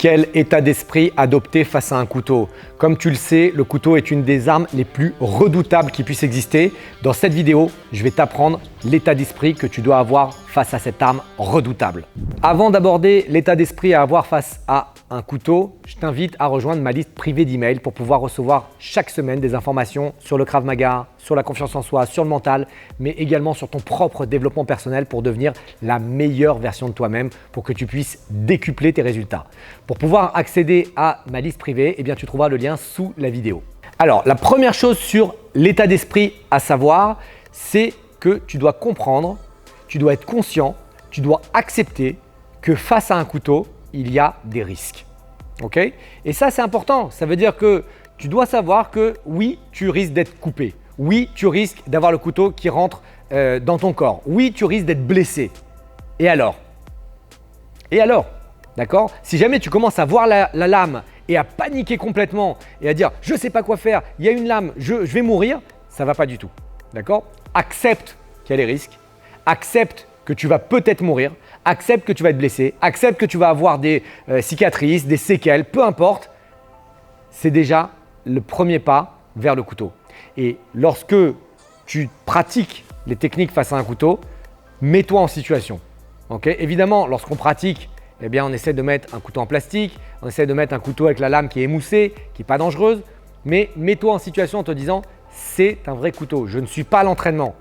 Quel état d'esprit adopter face à un couteau? Comme tu le sais, le couteau est une des armes les plus redoutables qui puissent exister. Dans cette vidéo, je vais t'apprendre l'état d'esprit que tu dois avoir face à cette arme redoutable. Avant d'aborder l'état d'esprit à avoir face à un couteau, je t'invite à rejoindre ma liste privée d'emails pour pouvoir recevoir chaque semaine des informations sur le Krav Maga, sur la confiance en soi, sur le mental, mais également sur ton propre développement personnel pour devenir la meilleure version de toi-même pour que tu puisses décupler tes résultats. Pour pouvoir accéder à ma liste privée, eh bien, tu trouveras le lien sous la vidéo. Alors, la première chose sur l'état d'esprit à savoir, c'est que tu dois comprendre, tu dois être conscient, tu dois accepter que face à un couteau, il y a des risques. Ok? Et ça, c'est important. Ça veut dire que tu dois savoir que oui, tu risques d'être coupé. Oui, tu risques d'avoir le couteau qui rentre dans ton corps. Oui, tu risques d'être blessé. Et alors? D'accord? Si jamais tu commences à voir la lame et à paniquer complètement et à dire « je ne sais pas quoi faire, il y a une lame, je vais mourir », ça ne va pas du tout. D'accord? Accepte qu'il y a les risques. Accepte que tu vas peut-être mourir. Accepte que tu vas être blessé. Accepte que tu vas avoir des cicatrices, des séquelles, peu importe. C'est déjà le premier pas vers le couteau. Et lorsque tu pratiques les techniques face à un couteau, mets-toi en situation. Okay? Évidemment, lorsqu'on pratique, eh bien, on essaie de mettre un couteau en plastique, on essaie de mettre un couteau avec la lame qui est émoussée, qui n'est pas dangereuse, mais mets-toi en situation en te disant « c'est un vrai couteau, je ne suis pas à l'entraînement ».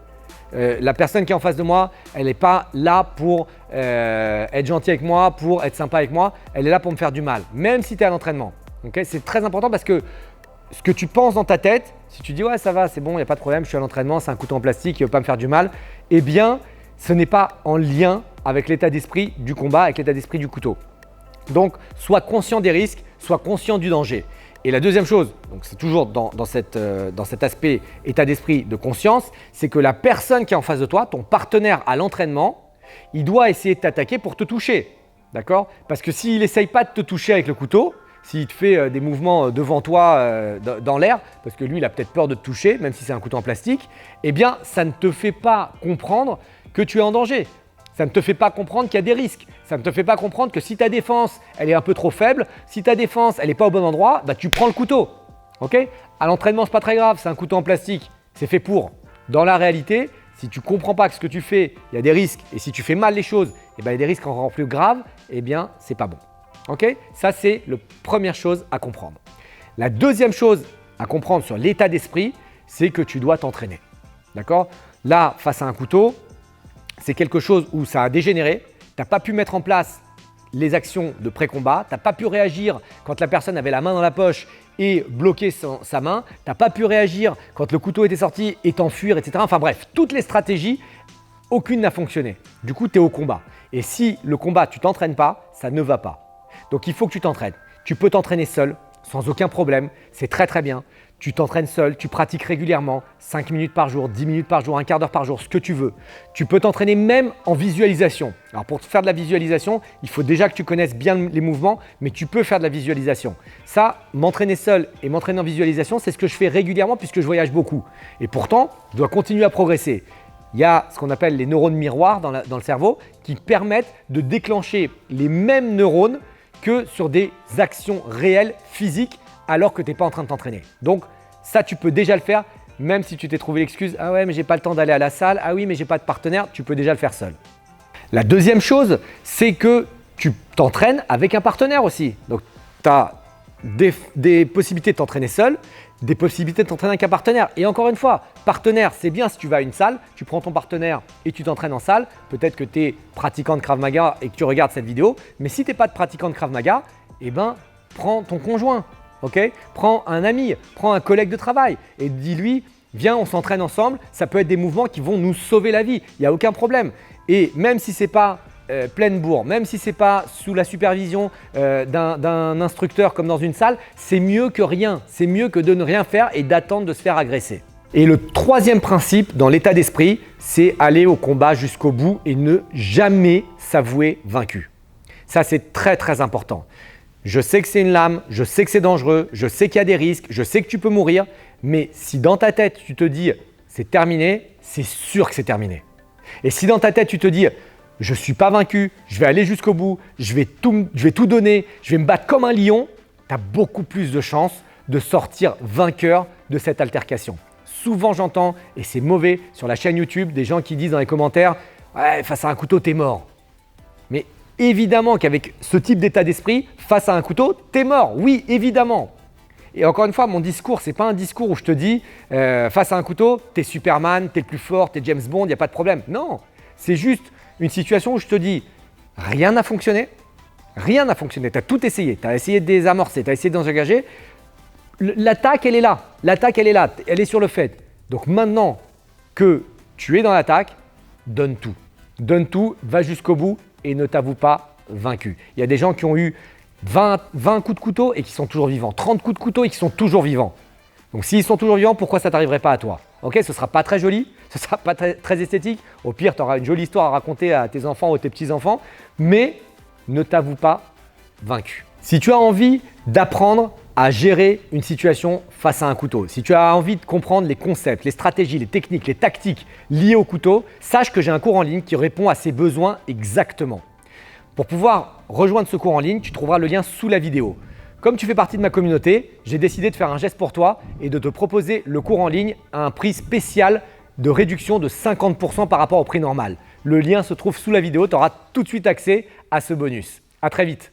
La personne qui est en face de moi, elle n'est pas là pour être gentille avec moi, pour être sympa avec moi, elle est là pour me faire du mal, même si tu es à l'entraînement. Okay? C'est très important parce que ce que tu penses dans ta tête, si tu dis « ouais, ça va, c'est bon, il n'y a pas de problème, je suis à l'entraînement, c'est un couteau en plastique, il ne veut pas me faire du mal », eh bien, ce n'est pas en lien avec l'état d'esprit du combat, avec l'état d'esprit du couteau. Donc, sois conscient des risques, sois conscient du danger. Et la deuxième chose, donc c'est toujours dans cet aspect état d'esprit de conscience, c'est que la personne qui est en face de toi, ton partenaire à l'entraînement, il doit essayer de t'attaquer pour te toucher. D'accord? Parce que s'il n'essaye pas de te toucher avec le couteau, s'il te fait des mouvements devant toi dans l'air, parce que lui, il a peut-être peur de te toucher, même si c'est un couteau en plastique, eh bien, ça ne te fait pas comprendre que tu es en danger. Ça ne te fait pas comprendre qu'il y a des risques. Ça ne te fait pas comprendre que si ta défense, elle est un peu trop faible, si ta défense, elle n'est pas au bon endroit, bah, tu prends le couteau. Okay? À l'entraînement, ce n'est pas très grave, c'est un couteau en plastique, c'est fait pour. Dans la réalité, si tu ne comprends pas que ce que tu fais, il y a des risques, et si tu fais mal les choses, eh ben, il y a des risques encore plus graves, eh bien, ce n'est pas bon. Okay? Ça, c'est la première chose à comprendre. La deuxième chose à comprendre sur l'état d'esprit, c'est que tu dois t'entraîner. D'accord? Là, face à un couteau, c'est quelque chose où ça a dégénéré, tu n'as pas pu mettre en place les actions de pré-combat, tu n'as pas pu réagir quand la personne avait la main dans la poche et bloquer sa main, tu n'as pas pu réagir quand le couteau était sorti et t'enfuir, etc. Enfin bref, toutes les stratégies, aucune n'a fonctionné. Du coup, tu es au combat. Et si le combat, tu ne t'entraînes pas, ça ne va pas. Donc, il faut que tu t'entraînes. Tu peux t'entraîner seul, sans aucun problème, c'est très très bien. Tu t'entraînes seul, tu pratiques régulièrement, 5 minutes par jour, 10 minutes par jour, un quart d'heure par jour, ce que tu veux. Tu peux t'entraîner même en visualisation. Alors pour faire de la visualisation, il faut déjà que tu connaisses bien les mouvements, mais tu peux faire de la visualisation. Ça, m'entraîner seul et m'entraîner en visualisation, c'est ce que je fais régulièrement puisque je voyage beaucoup. Et pourtant, je dois continuer à progresser. Il y a ce qu'on appelle les neurones miroirs dans le cerveau qui permettent de déclencher les mêmes neurones que sur des actions réelles, physiques, alors que tu n'es pas en train de t'entraîner. Donc ça, tu peux déjà le faire, même si tu t'es trouvé l'excuse « ah ouais, mais j'ai pas le temps d'aller à la salle, ah oui, mais j'ai pas de partenaire », tu peux déjà le faire seul. La deuxième chose, c'est que tu t'entraînes avec un partenaire aussi. Donc tu as des possibilités de t'entraîner seul, des possibilités de t'entraîner avec un partenaire. Et encore une fois, partenaire, c'est bien si tu vas à une salle, tu prends ton partenaire et tu t'entraînes en salle. Peut-être que tu es pratiquant de Krav Maga et que tu regardes cette vidéo, mais si tu n'es pas de pratiquant de Krav Maga, eh ben, prends ton conjoint. Okay? Prends un ami, prends un collègue de travail et dis-lui « viens, on s'entraîne ensemble ». Ça peut être des mouvements qui vont nous sauver la vie, il n'y a aucun problème. Et même si ce n'est pas pleine bourre, même si ce n'est pas sous la supervision d'un instructeur comme dans une salle, c'est mieux que rien. C'est mieux que de ne rien faire et d'attendre de se faire agresser. Et le troisième principe dans l'état d'esprit, c'est aller au combat jusqu'au bout et ne jamais s'avouer vaincu. Ça, c'est très très important. Je sais que c'est une lame, je sais que c'est dangereux, je sais qu'il y a des risques, je sais que tu peux mourir, mais si dans ta tête tu te dis c'est terminé, c'est sûr que c'est terminé. Et si dans ta tête tu te dis je ne suis pas vaincu, je vais aller jusqu'au bout, je vais tout donner, je vais me battre comme un lion, tu as beaucoup plus de chances de sortir vainqueur de cette altercation. Souvent j'entends, et c'est mauvais, sur la chaîne YouTube, des gens qui disent dans les commentaires « Ouais, face à un couteau, t'es mort ». Mais évidemment qu'avec ce type d'état d'esprit, face à un couteau, t'es mort. Oui, évidemment. Et encore une fois, mon discours, ce n'est pas un discours où je te dis face à un couteau, t'es Superman, t'es le plus fort, t'es James Bond, il n'y a pas de problème. Non, c'est juste une situation où je te dis rien n'a fonctionné. Rien n'a fonctionné. Tu as tout essayé. Tu as essayé de désamorcer, tu as essayé de s'engager. L'attaque, elle est là. L'attaque, elle est là. Elle est sur le fait. Donc maintenant que tu es dans l'attaque, donne tout. Donne tout, va jusqu'au bout et ne t'avoue pas vaincu. Il y a des gens qui ont eu 20 coups de couteau et qui sont toujours vivants. 30 coups de couteau et qui sont toujours vivants. Donc s'ils sont toujours vivants, pourquoi ça ne t'arriverait pas à toi? Ok, ce ne sera pas très joli, ce ne sera pas très esthétique. Au pire, tu auras une jolie histoire à raconter à tes enfants ou à tes petits-enfants, mais ne t'avoue pas vaincu. Si tu as envie d'apprendre à gérer une situation face à un couteau, si tu as envie de comprendre les concepts, les stratégies, les techniques, les tactiques liées au couteau, sache que j'ai un cours en ligne qui répond à ces besoins exactement. Pour pouvoir rejoindre ce cours en ligne, tu trouveras le lien sous la vidéo. Comme tu fais partie de ma communauté, j'ai décidé de faire un geste pour toi et de te proposer le cours en ligne à un prix spécial de réduction de 50% par rapport au prix normal. Le lien se trouve sous la vidéo, tu auras tout de suite accès à ce bonus. À très vite.